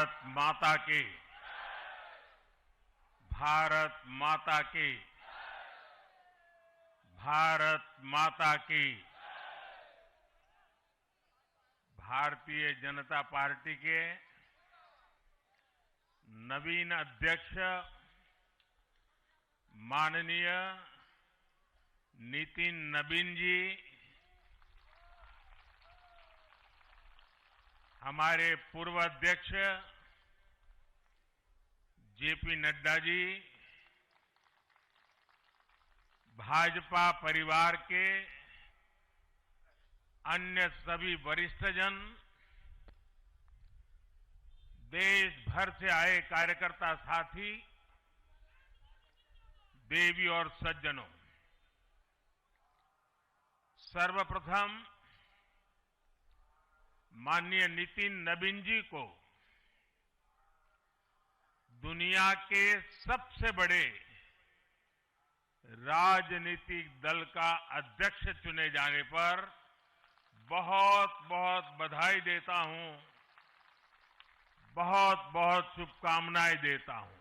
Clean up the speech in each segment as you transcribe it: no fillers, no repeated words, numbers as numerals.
भारत माता की, भारत माता की, भारत माता की। भारतीय जनता पार्टी के नवीन अध्यक्ष माननीय नितिन नबीन जी, हमारे पूर्व अध्यक्ष जेपी नड्डा जी, भाजपा परिवार के अन्य सभी वरिष्ठजन, देश भर से आए कार्यकर्ता साथी, देवी और सज्जनों, सर्वप्रथम माननीय नितिन नबीन जी को दुनिया के सबसे बड़े राजनीतिक दल का अध्यक्ष चुने जाने पर बहुत बहुत बधाई देता हूं, बहुत बहुत शुभकामनाएं देता हूं।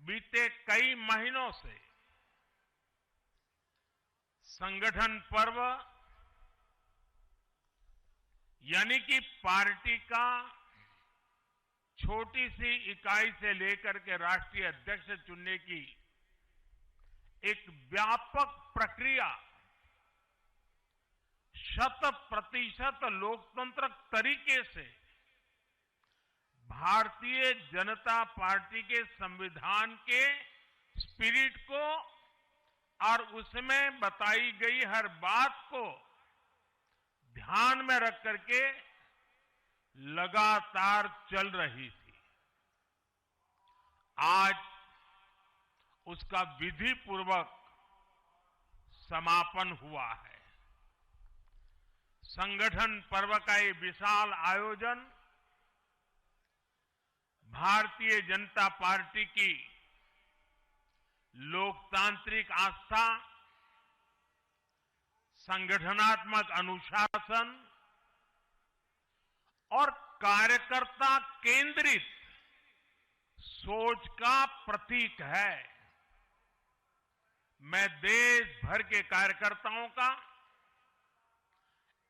बीते कई महीनों से संगठन पर्व यानी कि पार्टी का छोटी सी इकाई से लेकर के राष्ट्रीय अध्यक्ष चुनने की एक व्यापक प्रक्रिया 100% लोकतंत्र तरीके से भारतीय जनता पार्टी के संविधान के स्पिरिट को और उसमें बताई गई हर बात को ध्यान में रख करके लगातार चल रही थी। आज उसका विधिपूर्वक समापन हुआ है। संगठन पर्व का ये विशाल आयोजन भारतीय जनता पार्टी की लोकतांत्रिक आस्था, संगठनात्मक अनुशासन और कार्यकर्ता केंद्रित सोच का प्रतीक है। मैं देश भर के कार्यकर्ताओं का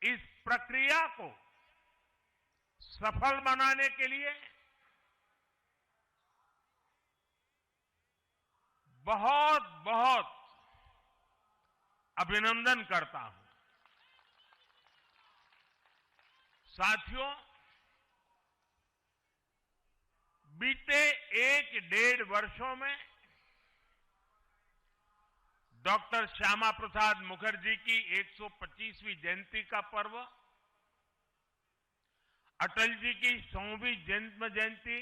इस प्रक्रिया को सफल बनाने के लिए बहुत बहुत अभिनंदन करता हूं। साथियों, बीते 1-1.5 वर्षों में डॉक्टर श्यामा प्रसाद मुखर्जी की 125वीं जयंती का पर्व, अटल जी की 100वीं जन्म जयंती,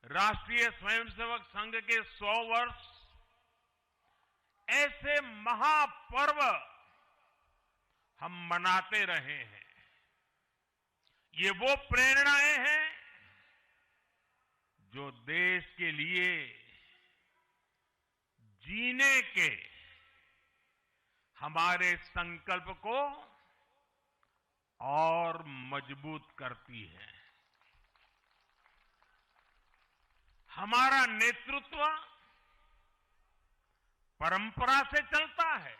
राष्ट्रीय स्वयंसेवक संघ के 100 वर्ष, ऐसे महापर्व हम मनाते रहे हैं। ये वो प्रेरणाएं हैं जो देश के लिए जीने के हमारे संकल्प को और मजबूत करती है। हमारा नेतृत्व परंपरा से चलता है,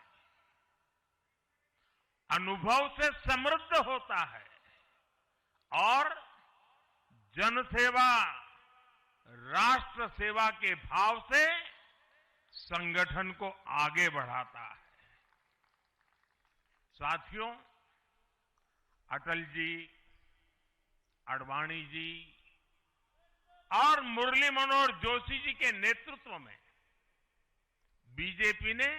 अनुभव से समृद्ध होता है और जनसेवा, राष्ट्र सेवा के भाव से संगठन को आगे बढ़ाता है। साथियों, अटल जी, आडवाणी जी और मुरली मनोहर जोशी जी के नेतृत्व में बीजेपी ने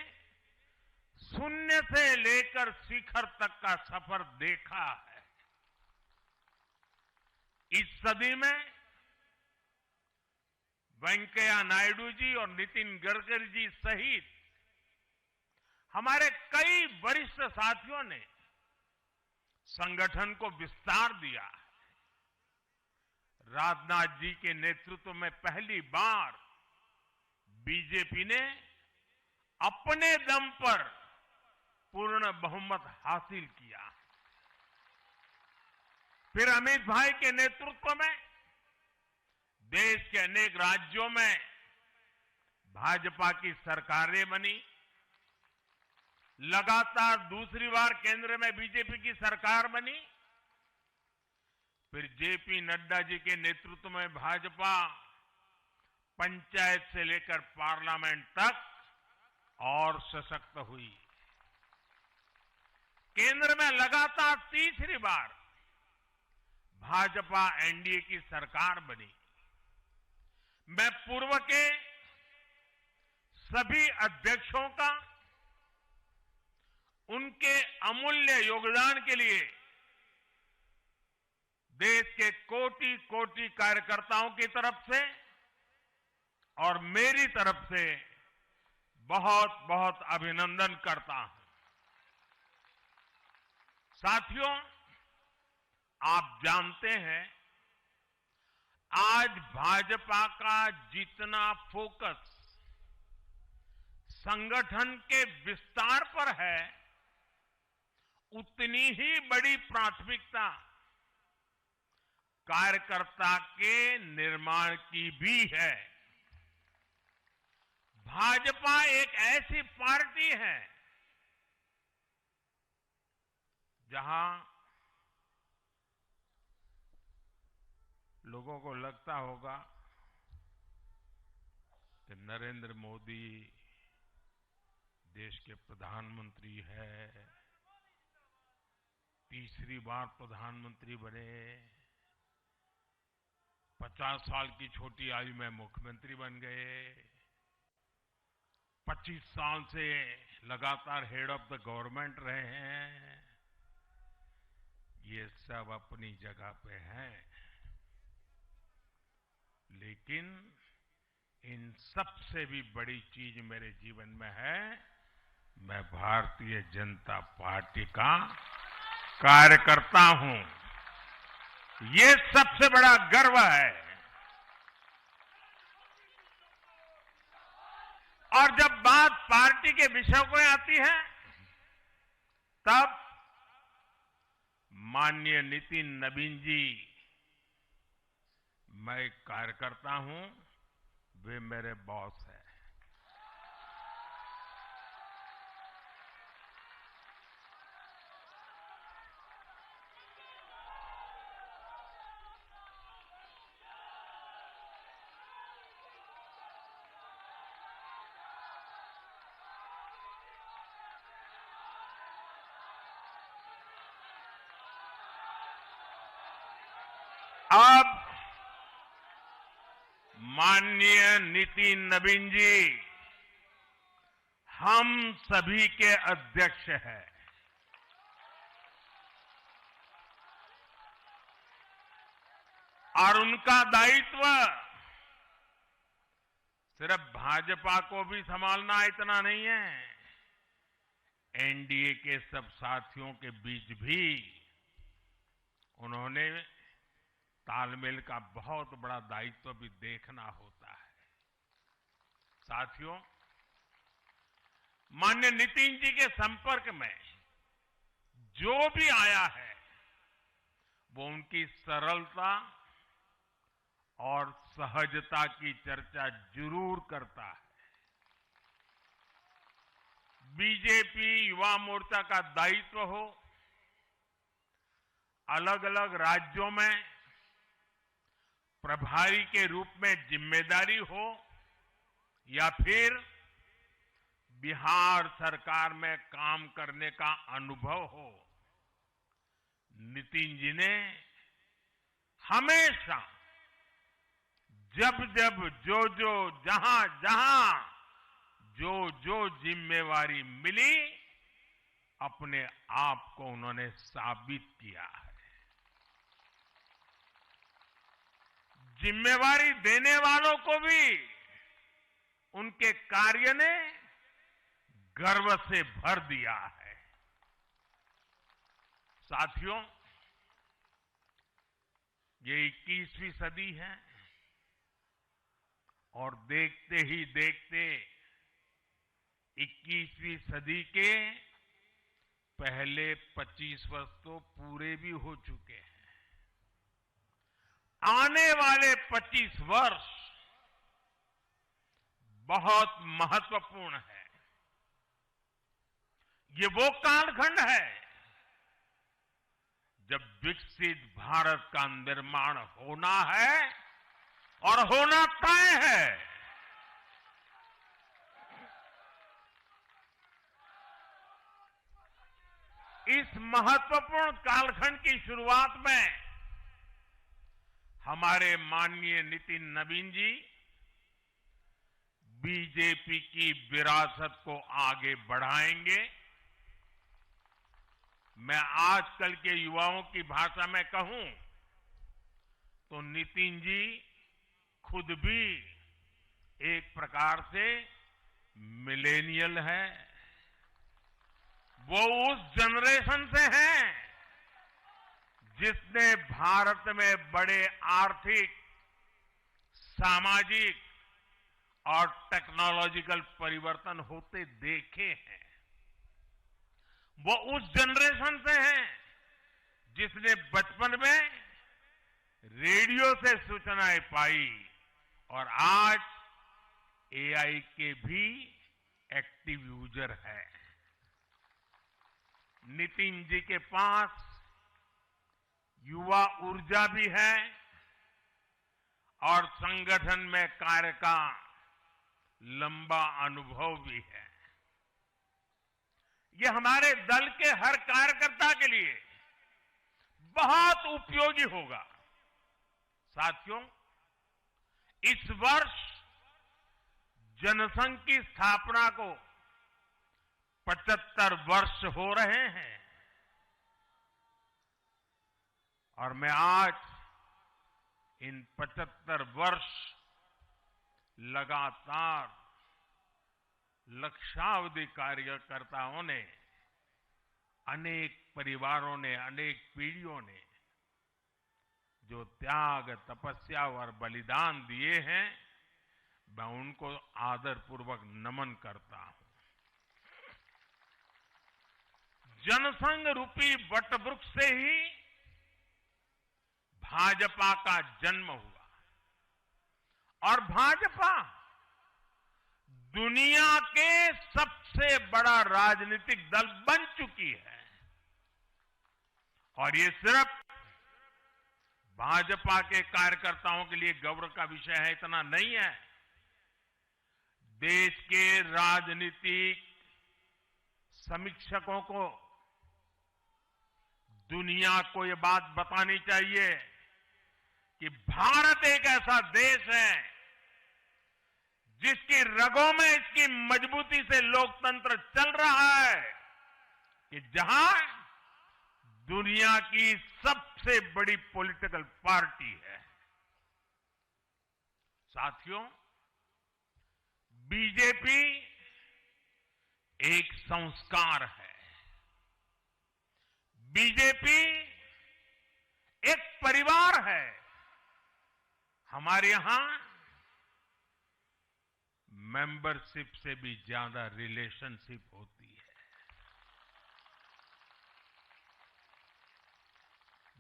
शून्य से लेकर शिखर तक का सफर देखा है। इस सदी में वेंकैया नायडू जी और नितिन गडकरी जी सहित हमारे कई वरिष्ठ साथियों ने संगठन को विस्तार दिया है। राजनाथ जी के नेतृत्व में पहली बार बीजेपी ने अपने दम पर पूर्ण बहुमत हासिल किया। फिर अमित भाई के नेतृत्व में देश के अनेक राज्यों में भाजपा की सरकारें बनी। लगातार दूसरी बार केंद्र में बीजेपी की सरकार बनी। फिर जेपी नड्डा जी के नेतृत्व में भाजपा पंचायत से लेकर पार्लियामेंट तक और सशक्त हुई। केंद्र में लगातार तीसरी बार भाजपा एनडीए की सरकार बनी। मैं पूर्व के सभी अध्यक्षों का उनके अमूल्य योगदान के लिए देश के कोटि कोटि कार्यकर्ताओं की तरफ से और मेरी तरफ से बहुत बहुत अभिनंदन करता हूं। साथियों, आप जानते हैं आज भाजपा का जितना फोकस संगठन के विस्तार पर है, उतनी ही बड़ी प्राथमिकता कार्यकर्ता के निर्माण की भी है। भाजपा एक ऐसी पार्टी है जहां लोगों को लगता होगा कि नरेंद्र मोदी देश के प्रधानमंत्री है, तीसरी बार प्रधानमंत्री बने, 50 साल की छोटी आयु में मुख्यमंत्री बन गए, 25 साल से लगातार हेड ऑफ द गवर्नमेंट रहे हैं। ये सब अपनी जगह पे हैं, लेकिन इन सबसे भी बड़ी चीज मेरे जीवन में है, मैं भारतीय जनता पार्टी का कार्यकर्ता हूं। ये सबसे बड़ा गर्व है। और जब बात पार्टी के विषयों को आती है, तब माननीय नितिन नवीन जी, मैं एक कार्यकर्ता हूं, वे मेरे बॉस हैं। अब माननीय नितिन नवीन जी हम सभी के अध्यक्ष हैं। और उनका दायित्व सिर्फ भाजपा को भी संभालना इतना नहीं है, एनडीए के सब साथियों के बीच भी उन्होंने तालमेल का बहुत बड़ा दायित्व भी देखना होता है। साथियों, माननीय नितिन जी के संपर्क में जो भी आया है, वो उनकी सरलता और सहजता की चर्चा जरूर करता है। बीजेपी युवा मोर्चा का दायित्व हो, अलग अलग राज्यों में प्रभारी के रूप में जिम्मेदारी हो, या फिर बिहार सरकार में काम करने का अनुभव हो, नितिन जी ने हमेशा जब जब जो जहां जो जिम्मेवारी मिली, अपने आप को उन्होंने साबित किया है। जिम्मेवारी देने वालों को भी उनके कार्य ने गर्व से भर दिया है। साथियों, ये 21वीं सदी है और देखते ही देखते 21वीं सदी के पहले 25 वर्ष तो पूरे भी हो चुके हैं। आने वाले 25 वर्ष बहुत महत्वपूर्ण है। ये वो कालखंड है जब विकसित भारत का निर्माण होना है और होना तय है। इस महत्वपूर्ण कालखंड की शुरुआत में हमारे माननीय नितिन नवीन जी बीजेपी की विरासत को आगे बढ़ाएंगे। मैं आजकल के युवाओं की भाषा में कहूं तो नितिन जी खुद भी एक प्रकार से मिलेनियल है। वो उस जनरेशन से हैं जिसने भारत में बड़े आर्थिक, सामाजिक और टेक्नोलॉजिकल परिवर्तन होते देखे हैं। वो उस जनरेशन से हैं जिसने बचपन में रेडियो से सूचनाएं पाई और आज एआई के भी एक्टिव यूजर है। नितिन जी के पास युवा ऊर्जा भी है और संगठन में कार्य का लंबा अनुभव भी है। ये हमारे दल के हर कार्यकर्ता के लिए बहुत उपयोगी होगा। साथियों, इस वर्ष जनसंघ की स्थापना को 75 वर्ष हो रहे हैं और मैं आज इन 75 वर्ष लगातार लक्षावधि कार्यकर्ताओं ने, अनेक परिवारों ने, अनेक पीढ़ियों ने जो त्याग, तपस्या और बलिदान दिए हैं, मैं उनको आदरपूर्वक नमन करता हूं। जनसंघ रूपी वटवृक्ष से ही भाजपा का जन्म हुआ और भाजपा दुनिया के सबसे बड़ा राजनीतिक दल बन चुकी है। और ये सिर्फ भाजपा के कार्यकर्ताओं के लिए गौरव का विषय है इतना नहीं है। देश के राजनीतिक समीक्षकों को दुनिया को ये बात बतानी चाहिए कि भारत एक ऐसा देश है जिसकी रगों में इसकी मजबूती से लोकतंत्र चल रहा है, कि जहां दुनिया की सबसे बड़ी पॉलिटिकल पार्टी है। साथियों, बीजेपी एक संस्कार है। बीजेपी एक परिवार है। हमारे यहां मेंबरशिप से भी ज्यादा रिलेशनशिप होती है।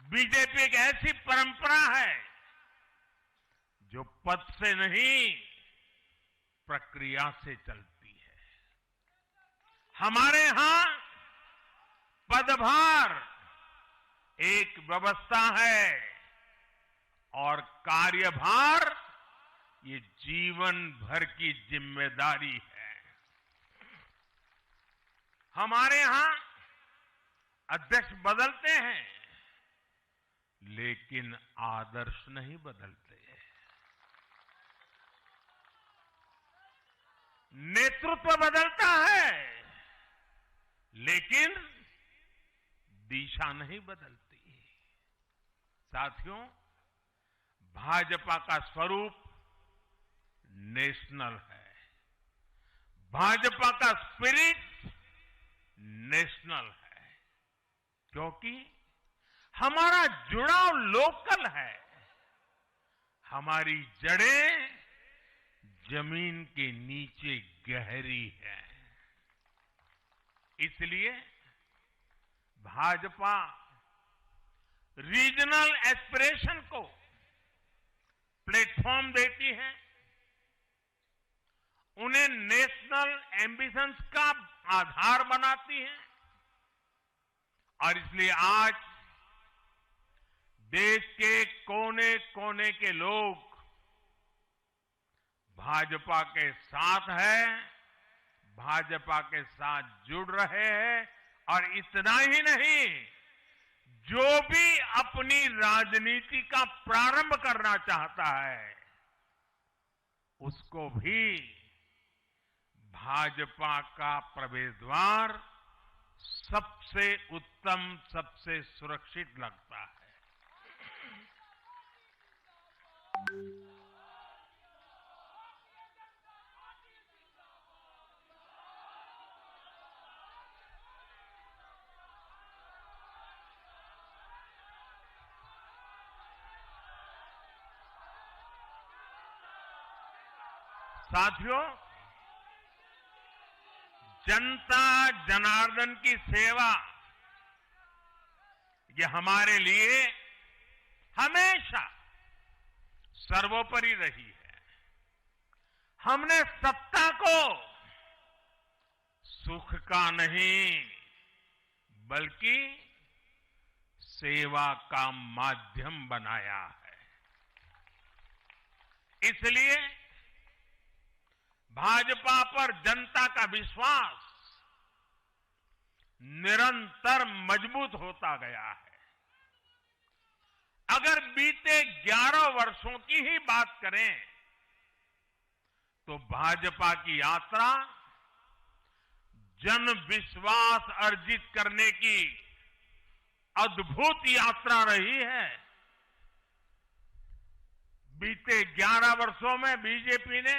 बीजेपी एक ऐसी परंपरा है जो पद से नहीं, प्रक्रिया से चलती है। हमारे यहां पदभार एक व्यवस्था है और कार्यभार ये जीवन भर की जिम्मेदारी है। हमारे यहां अध्यक्ष बदलते हैं लेकिन आदर्श नहीं बदलते। नेतृत्व बदलता है लेकिन दिशा नहीं बदलती। साथियों, भाजपा का स्वरूप नेशनल है। भाजपा का स्पिरिट नेशनल है, क्योंकि हमारा जुड़ाव लोकल है। हमारी जड़ें जमीन के नीचे गहरी है। इसलिए भाजपा रीजनल एस्पिरेशन को प्लेटफॉर्म देती है, उन्हें नेशनल एम्बिशंस का आधार बनाती है। और इसलिए आज देश के कोने कोने के लोग भाजपा के साथ हैं, भाजपा के साथ जुड़ रहे हैं। और इतना ही नहीं, जो भी अपनी राजनीति का प्रारंभ करना चाहता है, उसको भी भाजपा का प्रवेश द्वार सबसे उत्तम, सबसे सुरक्षित लगता है। साथियों, जनता जनार्दन की सेवा ये हमारे लिए हमेशा सर्वोपरि रही है। हमने सत्ता को सुख का नहीं बल्कि सेवा का माध्यम बनाया है। इसलिए भाजपा पर जनता का विश्वास निरंतर मजबूत होता गया है। अगर बीते 11 वर्षों की ही बात करें तो भाजपा की यात्रा जन विश्वास अर्जित करने की अद्भुत यात्रा रही है। बीते 11 वर्षों में बीजेपी ने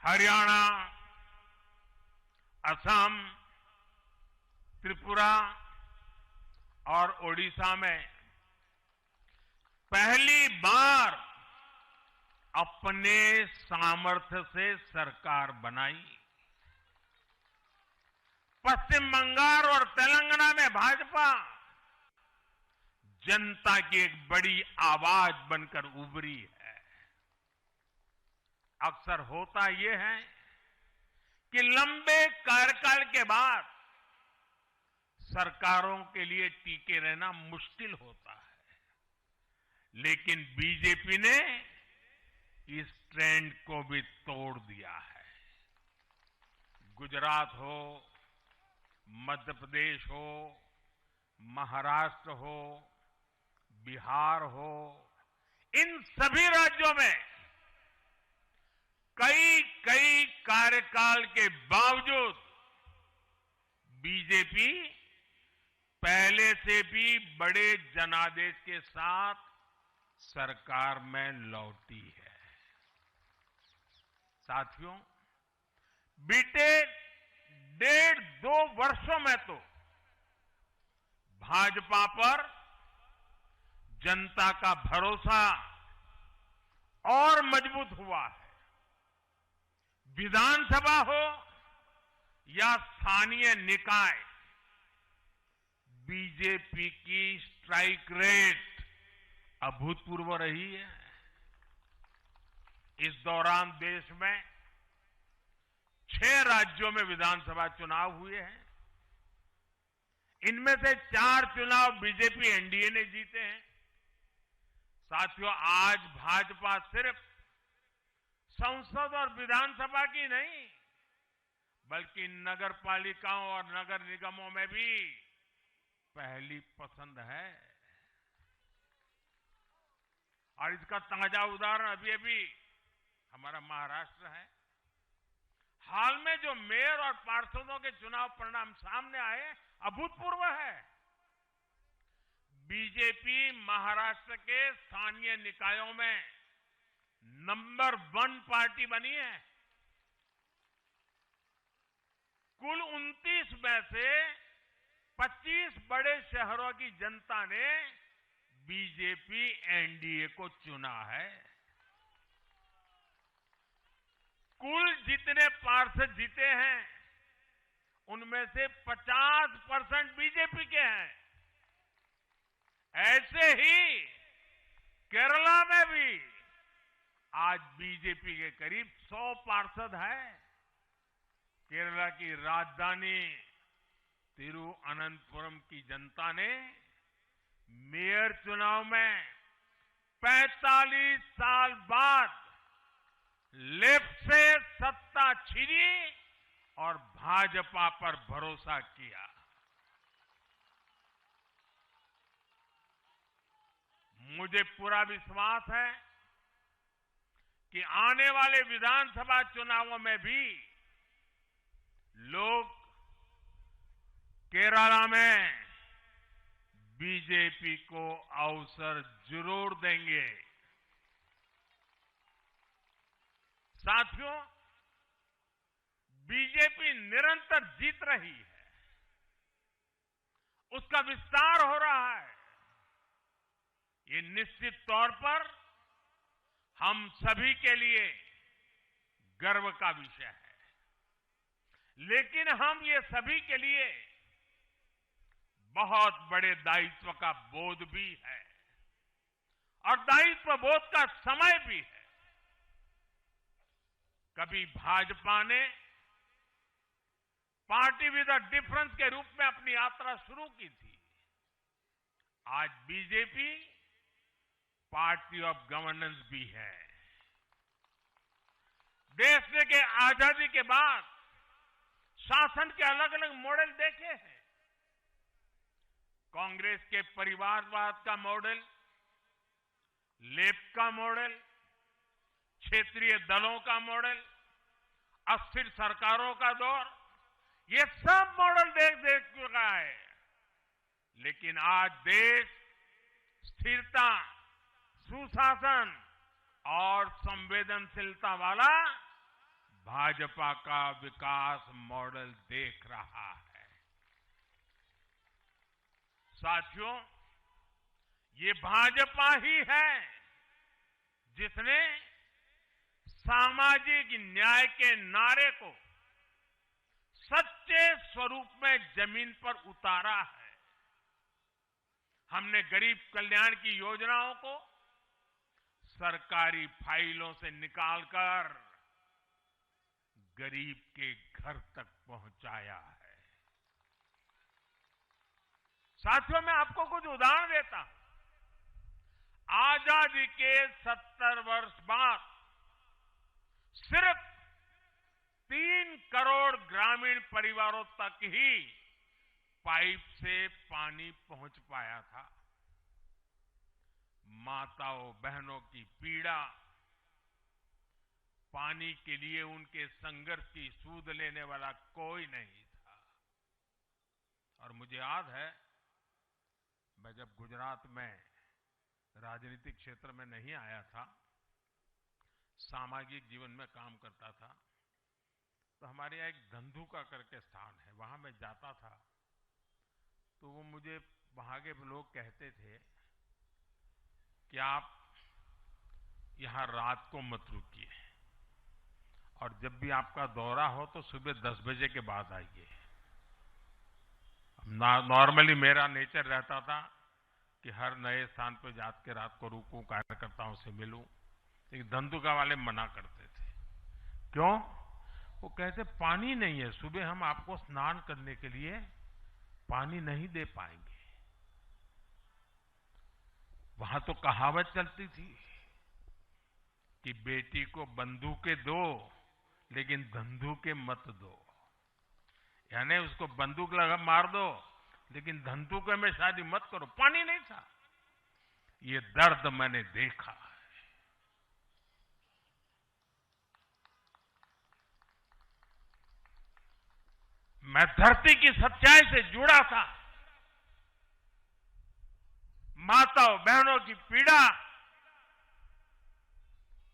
हरियाणा, असम, त्रिपुरा और ओडिशा में पहली बार अपने सामर्थ्य से सरकार बनाई। पश्चिम बंगाल और तेलंगाना में भाजपा जनता की एक बड़ी आवाज बनकर उभरी है। अक्सर होता यह है कि लंबे कार्यकाल के बाद सरकारों के लिए टिके रहना मुश्किल होता है, लेकिन बीजेपी ने इस ट्रेंड को भी तोड़ दिया है। गुजरात हो, मध्य प्रदेश हो, महाराष्ट्र हो, बिहार हो, इन सभी राज्यों में कई कार्यकाल के बावजूद बीजेपी पहले से भी बड़े जनादेश के साथ सरकार में लौटी है। साथियों, बीते 1.5-2 वर्षों में तो भाजपा पर जनता का भरोसा और मजबूत हुआ है। विधानसभा हो या स्थानीय निकाय, बीजेपी की स्ट्राइक रेट अभूतपूर्व रही है। इस दौरान देश में 6 राज्यों में विधानसभा चुनाव हुए हैं। इनमें से 4 चुनाव बीजेपी एनडीए ने जीते हैं। साथियों, आज भाजपा सिर्फ संसद और विधानसभा की नहीं बल्कि नगर पालिकाओं और नगर निगमों में भी पहली पसंद है। और इसका ताजा उदाहरण अभी हमारा महाराष्ट्र है। हाल में जो मेयर और पार्षदों के चुनाव परिणाम सामने आए, अभूतपूर्व है। बीजेपी महाराष्ट्र के स्थानीय निकायों में नंबर 1 पार्टी बनी है। कुल 29 में से 25 बड़े शहरों की जनता ने बीजेपी एनडीए को चुना है। कुल जितने पार्षद जीते हैं उनमें से 50% बीजेपी के हैं। ऐसे ही केरला में भी आज बीजेपी के करीब 100 पार्षद हैं। केरला की राजधानी तिरुअनंतपुरम की जनता ने मेयर चुनाव में 45 साल बाद लेफ्ट से सत्ता छीनी और भाजपा पर भरोसा किया। मुझे पूरा विश्वास है कि आने वाले विधानसभा चुनावों में भी लोग केरला में बीजेपी को अवसर जरूर देंगे। साथियों, बीजेपी निरंतर जीत रही है, उसका विस्तार हो रहा है। ये निश्चित तौर पर हम सभी के लिए गर्व का विषय है, लेकिन हम ये सभी के लिए बहुत बड़े दायित्व का बोध भी है और दायित्व बोध का समय भी है। कभी भाजपा ने पार्टी विद अ डिफरेंस के रूप में अपनी यात्रा शुरू की थी। आज बीजेपी पार्टी ऑफ गवर्नेंस भी है। देश के आजादी के बाद शासन के अलग अलग मॉडल देखे हैं। कांग्रेस के परिवारवाद का मॉडल, लेफ्ट का मॉडल, क्षेत्रीय दलों का मॉडल, अस्थिर सरकारों का दौर, ये सब मॉडल देख चुका है। लेकिन आज देश स्थिरता, सुशासन और संवेदनशीलता वाला भाजपा का विकास मॉडल देख रहा है। साथियों, ये भाजपा ही है जिसने सामाजिक न्याय के नारे को सच्चे स्वरूप में जमीन पर उतारा है। हमने गरीब कल्याण की योजनाओं को सरकारी फाइलों से निकालकर गरीब के घर तक पहुंचाया है। साथियों, मैं आपको कुछ उदाहरण देता हूं। आजादी के 70 वर्ष बाद सिर्फ 3 करोड़ ग्रामीण परिवारों तक ही पाइप से पानी पहुंच पाया था। माताओं बहनों की पीड़ा, पानी के लिए उनके संघर्ष की सूद लेने वाला कोई नहीं था। और मुझे याद है, मैं जब गुजरात में राजनीतिक क्षेत्र में नहीं आया था, सामाजिक जीवन में काम करता था, तो हमारे यहाँ एक धंधुका करके स्थान है, वहां मैं जाता था तो वो मुझे वहां के लोग कहते थे कि आप यहां रात को मत रुकिए और जब भी आपका दौरा हो तो सुबह 10 बजे के बाद आइए। नॉर्मली मेरा नेचर रहता था कि हर नए स्थान पर जाकर रात को रुकूं, कार्यकर्ताओं से मिलूं, लेकिन धंधुका वाले मना करते थे। क्यों? वो कहते पानी नहीं है, सुबह हम आपको स्नान करने के लिए पानी नहीं दे पाएंगे। वहां तो कहावत चलती थी कि बेटी को बंदूकें दो लेकिन धंधुके मत दो, यानी उसको बंदूक लगा मार दो लेकिन धंधुके में शादी मत करो। पानी नहीं था। ये दर्द मैंने देखा है। मैं धरती की सच्चाई से जुड़ा था। माताओं बहनों की पीड़ा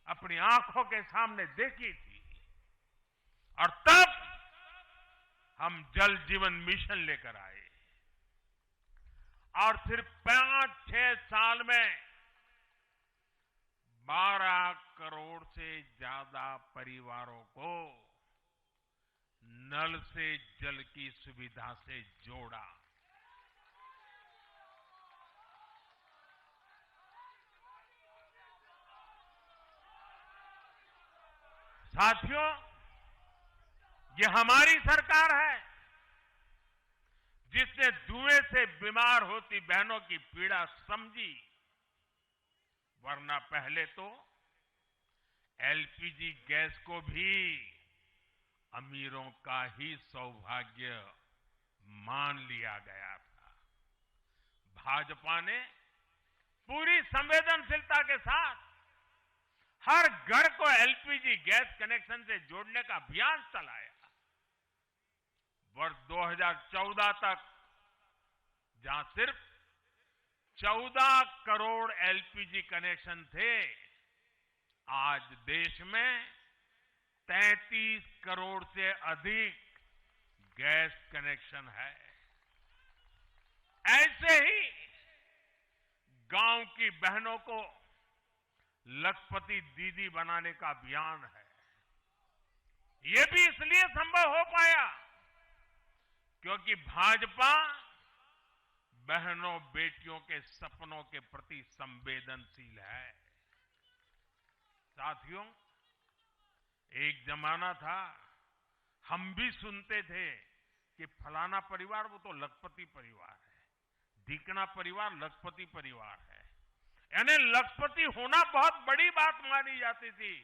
अपनी आंखों के सामने देखी थी और तब हम जल जीवन मिशन लेकर आए और सिर्फ 5-6 साल में 12 करोड़ से ज्यादा परिवारों को नल से जल की सुविधा से जोड़ा। साथियों, ये हमारी सरकार है जिसने धुएं से बीमार होती बहनों की पीड़ा समझी, वरना पहले तो एलपीजी गैस को भी अमीरों का ही सौभाग्य मान लिया गया था। भाजपा ने पूरी संवेदनशीलता के साथ हर घर को एलपीजी गैस कनेक्शन से जोड़ने का अभियान चलाया। वर्ष 2014 तक जहां सिर्फ 14 करोड़ एलपीजी कनेक्शन थे, आज देश में 33 करोड़ से अधिक गैस कनेक्शन है। ऐसे ही गांव की बहनों को लखपति दीदी बनाने का अभियान है। ये भी इसलिए संभव हो पाया क्योंकि भाजपा बहनों बेटियों के सपनों के प्रति संवेदनशील है। साथियों, एक जमाना था हम भी सुनते थे कि फलाना परिवार वो तो लखपति परिवार है, ढीकना परिवार लखपति परिवार है, यानी लखपति होना बहुत बड़ी बात मानी जाती थी।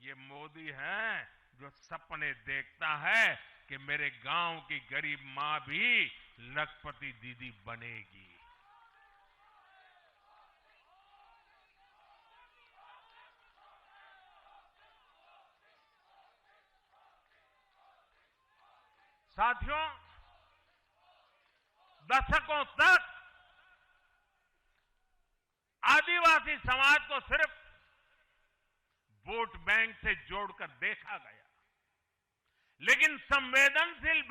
ये मोदी है जो सपने देखता है कि मेरे गांव की गरीब मां भी लखपति दीदी बनेगी। साथियों, दशकों तक आदिवासी समाज को सिर्फ वोट बैंक से जोड़कर देखा गया, लेकिन संवेदनशील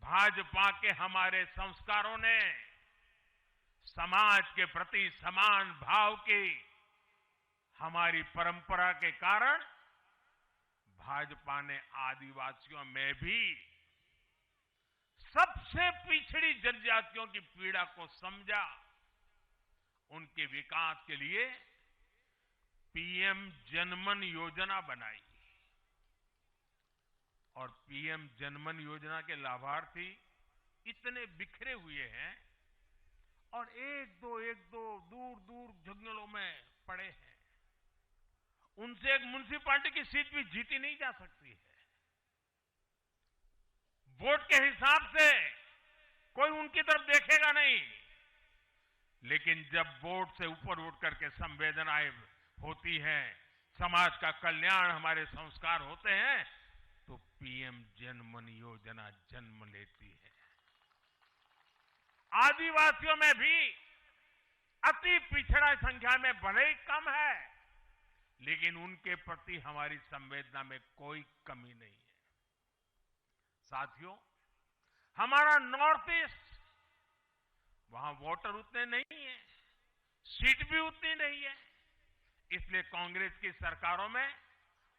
भाजपा के हमारे संस्कारों ने समाज के प्रति समान भाव की हमारी परंपरा के कारण भाजपा ने आदिवासियों में भी सबसे पिछड़ी जनजातियों की पीड़ा को समझा। उनके विकास के लिए पीएम जनमन योजना बनाई और पीएम जनमन योजना के लाभार्थी इतने बिखरे हुए हैं और एक दो दूर दूर जंगलों में पड़े हैं। उनसे एक म्युनिसिपैलिटी की सीट भी जीती नहीं जा सकती है। वोट के हिसाब से कोई उनकी तरफ देखेगा नहीं, लेकिन जब वोट से ऊपर उठ करके संवेदनाएं होती हैं, समाज का कल्याण हमारे संस्कार होते हैं, तो पीएम जनमन योजना जन्म लेती है। आदिवासियों में भी अति पिछड़ा संख्या में भले ही कम है, लेकिन उनके प्रति हमारी संवेदना में कोई कमी नहीं है। साथियों, हमारा नॉर्थ ईस्ट, वहां वोटर उतने नहीं है, सीट भी उतनी नहीं है, इसलिए कांग्रेस की सरकारों में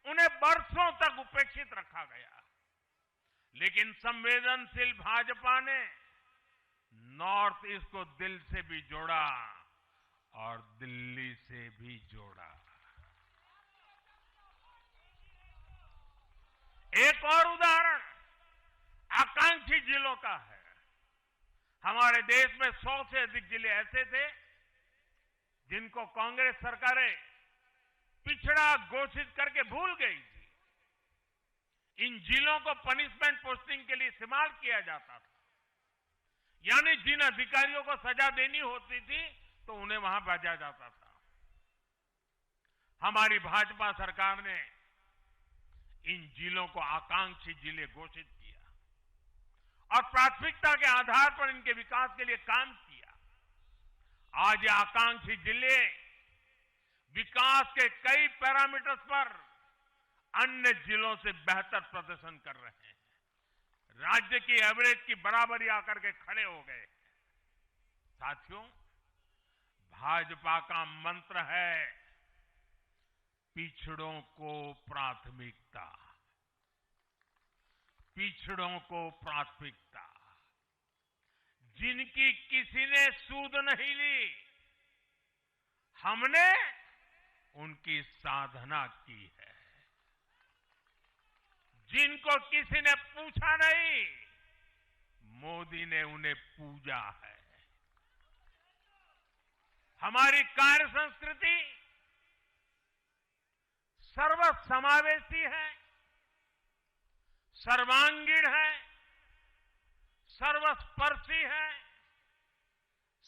उन्हें वर्षों तक उपेक्षित रखा गया। लेकिन संवेदनशील भाजपा ने नॉर्थ ईस्ट को दिल से भी जोड़ा और दिल्ली से भी जोड़ा। एक और उदाहरण आकांक्षी जिलों का है। हमारे देश में 100 से अधिक जिले ऐसे थे जिनको कांग्रेस सरकारें पिछड़ा घोषित करके भूल गई थी। इन जिलों को पनिशमेंट पोस्टिंग के लिए इस्तेमाल किया जाता था, यानी जिन अधिकारियों को सजा देनी होती थी तो उन्हें वहां भेजा जाता था। हमारी भाजपा सरकार ने इन जिलों को आकांक्षी जिले घोषित किया और प्राथमिकता के आधार पर इनके विकास के लिए काम किया। आज ये आकांक्षी जिले विकास के कई पैरामीटर्स पर अन्य जिलों से बेहतर प्रदर्शन कर रहे हैं, राज्य की एवरेज की बराबरी आकर के खड़े हो गए। साथियों, भाजपा का मंत्र है पिछड़ों को प्राथमिकता, पिछड़ों को प्राथमिकता। जिनकी किसी ने सूद नहीं ली, हमने उनकी साधना की है। जिनको किसी ने पूछा नहीं, मोदी ने उन्हें पूजा है। हमारी कार्य संस्कृति सर्वसमावेशी है, सर्वांगीण है, सर्वस्पर्शी है,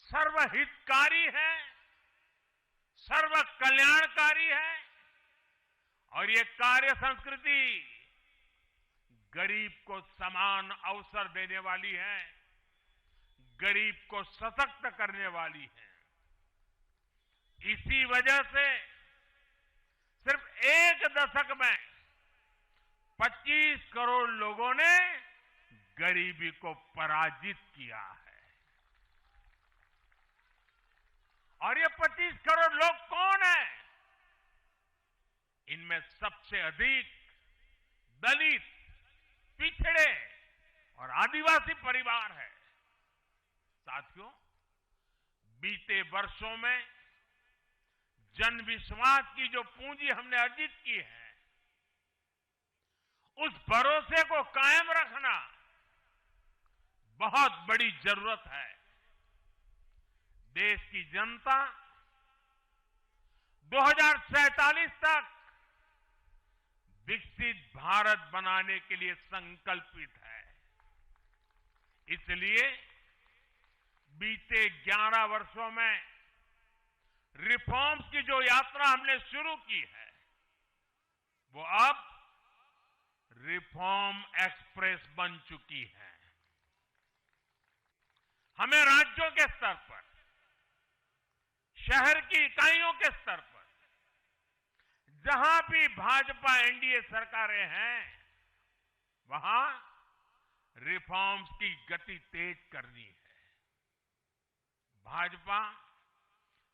सर्वहितकारी है, सर्व कल्याणकारी है। और ये कार्य संस्कृति गरीब को समान अवसर देने वाली है, गरीब को सशक्त करने वाली है। इसी वजह से सिर्फ एक दशक में 25 करोड़ लोगों ने गरीबी को पराजित किया है। और ये 25 करोड़ लोग कौन हैं? इनमें सबसे अधिक दलित, पिछड़े और आदिवासी परिवार है। साथियों, बीते वर्षों में जन विश्वास की जो पूंजी हमने अर्जित की है, उस भरोसे को कायम रखना बहुत बड़ी जरूरत है। देश की जनता 2047 तक विकसित भारत बनाने के लिए संकल्पित है। इसलिए बीते 11 वर्षों में रिफॉर्म्स की जो यात्रा हमने शुरू की है, वो अब रिफॉर्म एक्सप्रेस बन चुकी है। हमें राज्यों के स्तर पर, शहर की इकाइयों के स्तर पर, जहां भी भाजपा एनडीए सरकारें हैं, वहां रिफॉर्म्स की गति तेज करनी है। भाजपा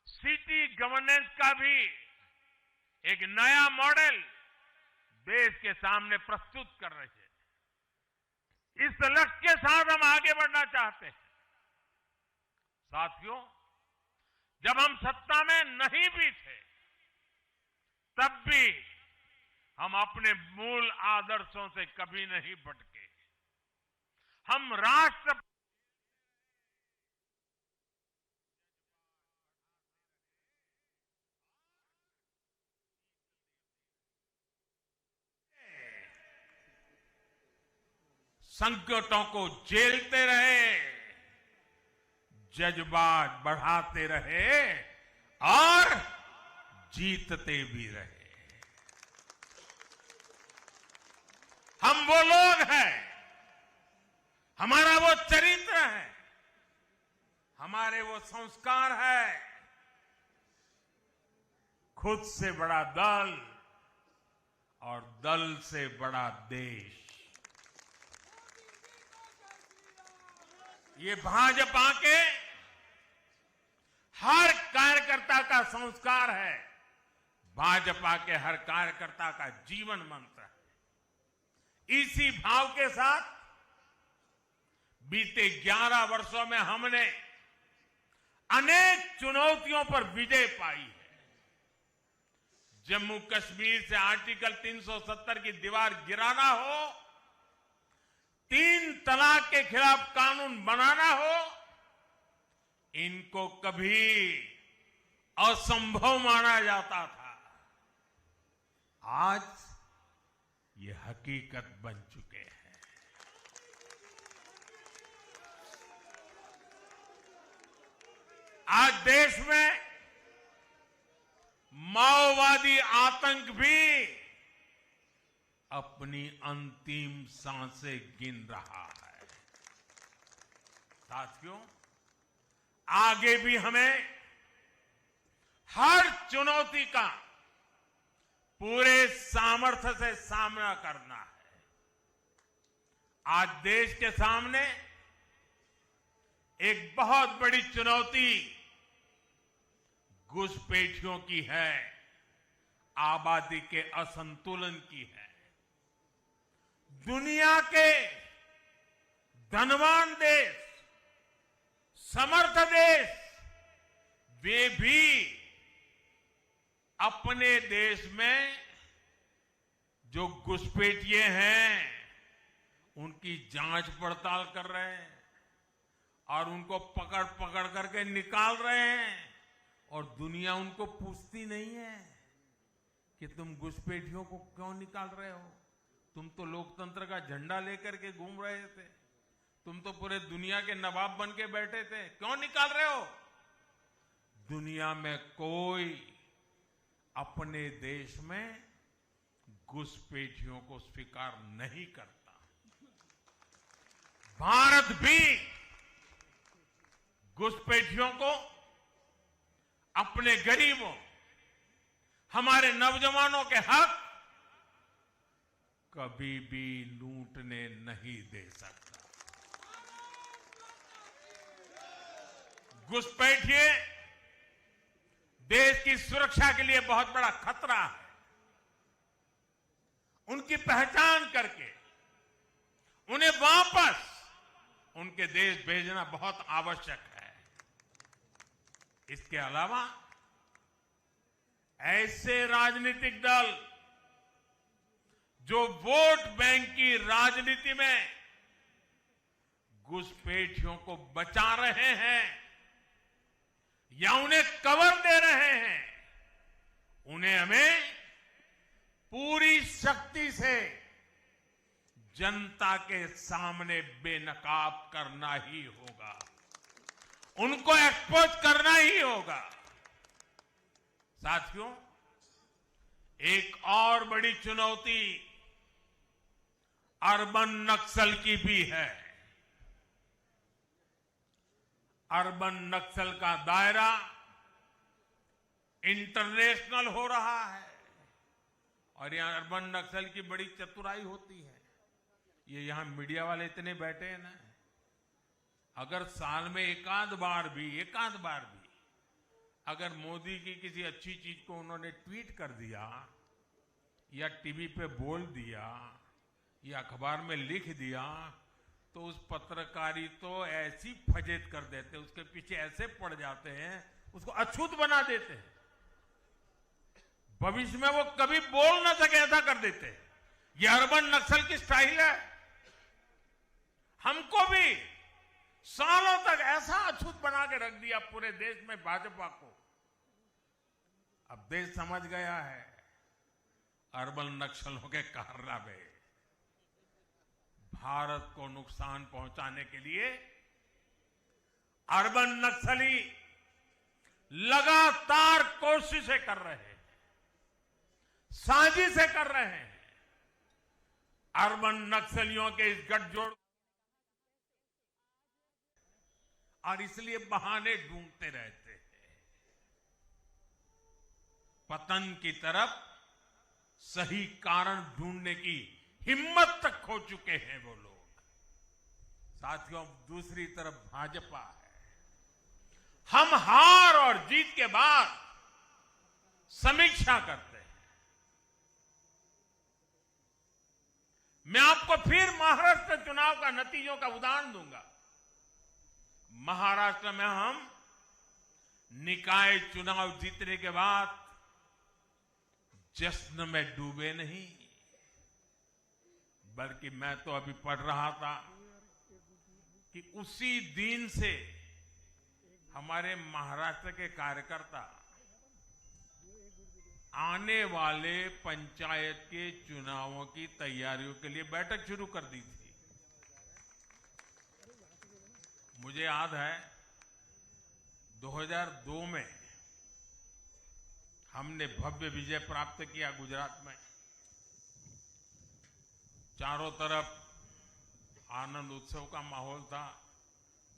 सिटी गवर्नेंस का भी एक नया मॉडल देश के सामने प्रस्तुत कर रहे हैं। इस लक्ष्य के साथ हम आगे बढ़ना चाहते हैं। साथियों, जब हम सत्ता में नहीं भी थे, तब भी हम अपने मूल आदर्शों से कभी नहीं भटके। हम राष्ट्र संकटों को झेलते रहे, जज्बात बढ़ाते रहे और जीतते भी रहे। हम वो लोग हैं, हमारा वो चरित्र है, हमारे वो संस्कार है। खुद से बड़ा दल और दल से बड़ा देश, ये भाजपा के हर कार्यकर्ता का संस्कार है, भाजपा के हर कार्यकर्ता का जीवन मंत्र है। इसी भाव के साथ बीते 11 वर्षों में हमने अनेक चुनौतियों पर विजय पाई है। जम्मू कश्मीर से आर्टिकल 370 की दीवार गिराना हो, 3 तलाक के खिलाफ कानून बनाना हो, इनको कभी असंभव माना जाता था। आज ये हकीकत बन चुके हैं। आज देश में माओवादी आतंक भी अपनी अंतिम सांसें गिन रहा है। साथियों, आगे भी हमें हर चुनौती का पूरे सामर्थ्य से सामना करना है। आज देश के सामने एक बहुत बड़ी चुनौती घुसपैठियों की है, आबादी के असंतुलन की है। दुनिया के धनवान देश, समर्थ देश, वे भी अपने देश में जो घुसपैठिए हैं उनकी जांच पड़ताल कर रहे हैं और उनको पकड़ पकड़ करके निकाल रहे हैं और दुनिया उनको पूछती नहीं है कि तुम घुसपैठियों को क्यों निकाल रहे हो। तुम तो लोकतंत्र का झंडा लेकर के घूम रहे थे, तुम तो पूरे दुनिया के नवाब बन के बैठे थे, क्यों निकाल रहे हो। दुनिया में कोई अपने देश में घुसपैठियों को स्वीकार नहीं करता। भारत भी घुसपैठियों को अपने गरीबों, हमारे नौजवानों के हक कभी भी लूटने नहीं दे सकता। घुसपैठिए देश की सुरक्षा के लिए बहुत बड़ा खतरा है। उनकी पहचान करके उन्हें वापस उनके देश भेजना बहुत आवश्यक है। इसके अलावा ऐसे राजनीतिक दल जो वोट बैंक की राजनीति में घुसपैठियों को बचा रहे हैं या उन्हें कवर दे रहे हैं, उन्हें हमें पूरी शक्ति से जनता के सामने बेनकाब करना ही होगा, उनको एक्सपोज करना ही होगा। साथियों, एक और बड़ी चुनौती अर्बन नक्सल की भी है। अर्बन नक्सल का दायरा इंटरनेशनल हो रहा है और यहां अर्बन नक्सल की बड़ी चतुराई होती है। ये यहां मीडिया वाले इतने बैठे हैं ना, अगर साल में एकाध बार भी अगर मोदी की किसी अच्छी चीज को उन्होंने ट्वीट कर दिया या टीवी पे बोल दिया या अखबार में लिख दिया तो उस पत्रकारी तो ऐसी फजेत कर देते, उसके पीछे ऐसे पड़ जाते हैं, उसको अछूत बना देते हैं, भविष्य में वो कभी बोल ना सके ऐसा कर देते हैं। ये अर्बन नक्सल की स्टाइल है। हमको भी सालों तक ऐसा अछूत बना के रख दिया पूरे देश में भाजपा को। अब देश समझ गया है अर्बन नक्सलों के कारनामे। भारत को नुकसान पहुंचाने के लिए अर्बन नक्सली लगातार कोशिशें कर रहे हैं, साजिशें कर रहे हैं। अर्बन नक्सलियों के इस गठजोड़ और इसलिए बहाने ढूंढते रहते हैं। पतन की तरफ सही कारण ढूंढने की हिम्मत तक खो चुके हैं वो लोग। साथियों, दूसरी तरफ भाजपा है। हम हार और जीत के बाद समीक्षा करते हैं। मैं आपको फिर महाराष्ट्र चुनाव का नतीजों का उदाहरण दूंगा। महाराष्ट्र में हम निकाय चुनाव जीतने के बाद जश्न में डूबे नहीं, बल्कि मैं तो अभी पढ़ रहा था कि उसी दिन से हमारे महाराष्ट्र के कार्यकर्ता आने वाले पंचायत के चुनावों की तैयारियों के लिए बैठक शुरू कर दी थी। मुझे याद है 2002 में हमने भव्य विजय प्राप्त किया गुजरात में। चारों तरफ आनंद उत्सव का माहौल था,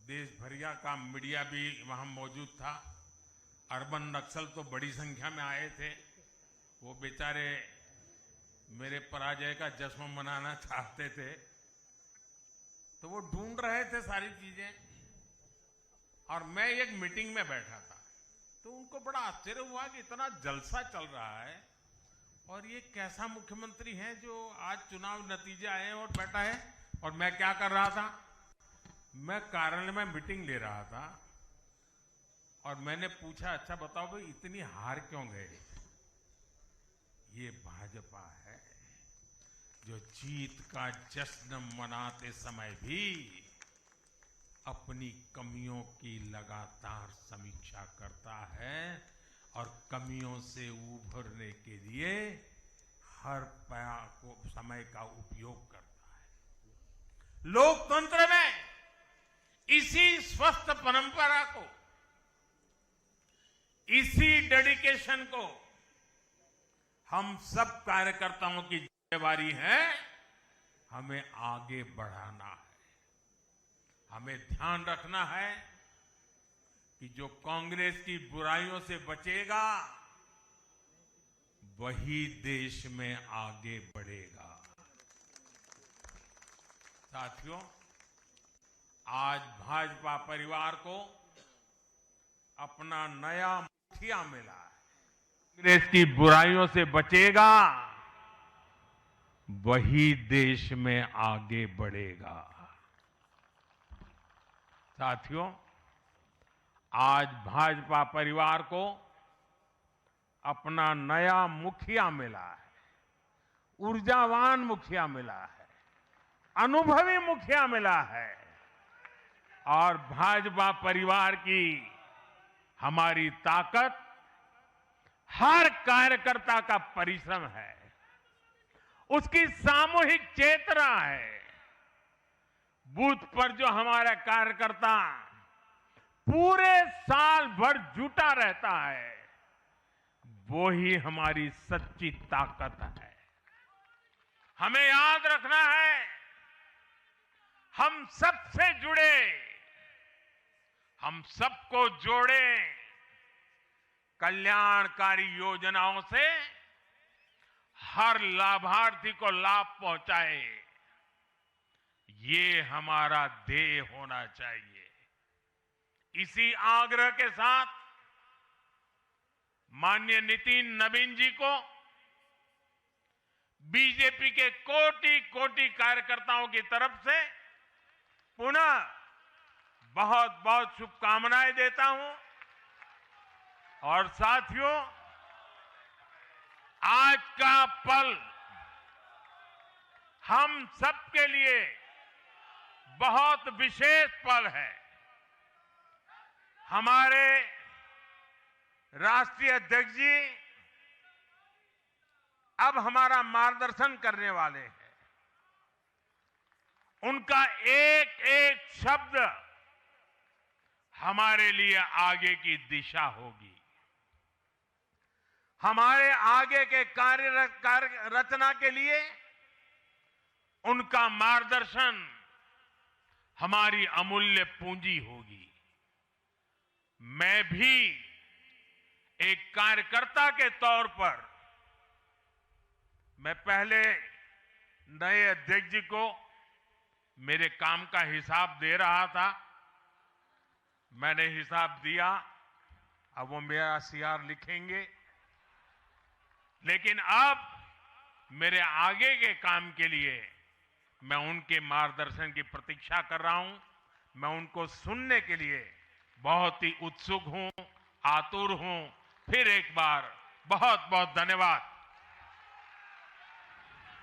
देश भरिया का मीडिया भी वहां मौजूद था। अर्बन नक्सल तो बड़ी संख्या में आए थे। वो बेचारे मेरे पराजय का जश्न मनाना चाहते थे, तो वो ढूंढ रहे थे सारी चीजें। और मैं एक मीटिंग में बैठा था, तो उनको बड़ा आश्चर्य हुआ कि इतना जलसा चल रहा है और ये कैसा मुख्यमंत्री है जो आज चुनाव नतीजे आए हैं और बैठा है। और मैं क्या कर रहा था, मैं कार्यालय में मीटिंग ले रहा था और मैंने पूछा, अच्छा बताओ भाई इतनी हार क्यों गए। ये भाजपा है जो जीत का जश्न मनाते समय भी अपनी कमियों की लगातार समीक्षा करता है और कमियों से उभरने के लिए हर समय का उपयोग करता है। लोकतंत्र में इसी स्वस्थ परंपरा को, इसी डेडिकेशन को हम सब कार्यकर्ताओं की जिम्मेवारी है, हमें आगे बढ़ाना है। हमें ध्यान रखना है कि जो कांग्रेस की बुराइयों से बचेगा वही देश में आगे बढ़ेगा। साथियों, आज भाजपा परिवार को अपना नया मुखिया मिला है। कांग्रेस की बुराइयों से बचेगा वही देश में आगे बढ़ेगा। साथियों, आज भाजपा परिवार को अपना नया मुखिया मिला है, ऊर्जावान मुखिया मिला है, अनुभवी मुखिया मिला है और भाजपा परिवार की हमारी ताकत हर कार्यकर्ता का परिश्रम है, उसकी सामूहिक चेतना है। बूथ पर जो हमारा कार्यकर्ता पूरे साल भर जुटा रहता है, वो ही हमारी सच्ची ताकत है। हमें याद रखना है, हम सबसे जुड़े, हम सबको जोड़े, कल्याणकारी योजनाओं से हर लाभार्थी को लाभ पहुंचाए, ये हमारा ध्येय होना चाहिए। इसी आग्रह के साथ माननीय नितिन नवीन जी को बीजेपी के कोटि कोटि कार्यकर्ताओं की तरफ से पुनः बहुत बहुत शुभकामनाएं देता हूं। और साथियों, आज का पल हम सबके लिए बहुत विशेष पल है। हमारे राष्ट्रीय अध्यक्ष जी अब हमारा मार्गदर्शन करने वाले हैं। उनका एक एक शब्द हमारे लिए आगे की दिशा होगी। हमारे आगे के कार्य रचना के लिए उनका मार्गदर्शन हमारी अमूल्य पूंजी होगी। मैं भी एक कार्यकर्ता के तौर पर मैं पहले नए अध्यक्ष जी को मेरे काम का हिसाब दे रहा था। मैंने हिसाब दिया, अब वो मेरा सीआर लिखेंगे। लेकिन अब मेरे आगे के काम के लिए मैं उनके मार्गदर्शन की प्रतीक्षा कर रहा हूं। मैं उनको सुनने के लिए बहुत ही उत्सुक हूं, आतुर हूं। फिर एक बार बहुत बहुत धन्यवाद।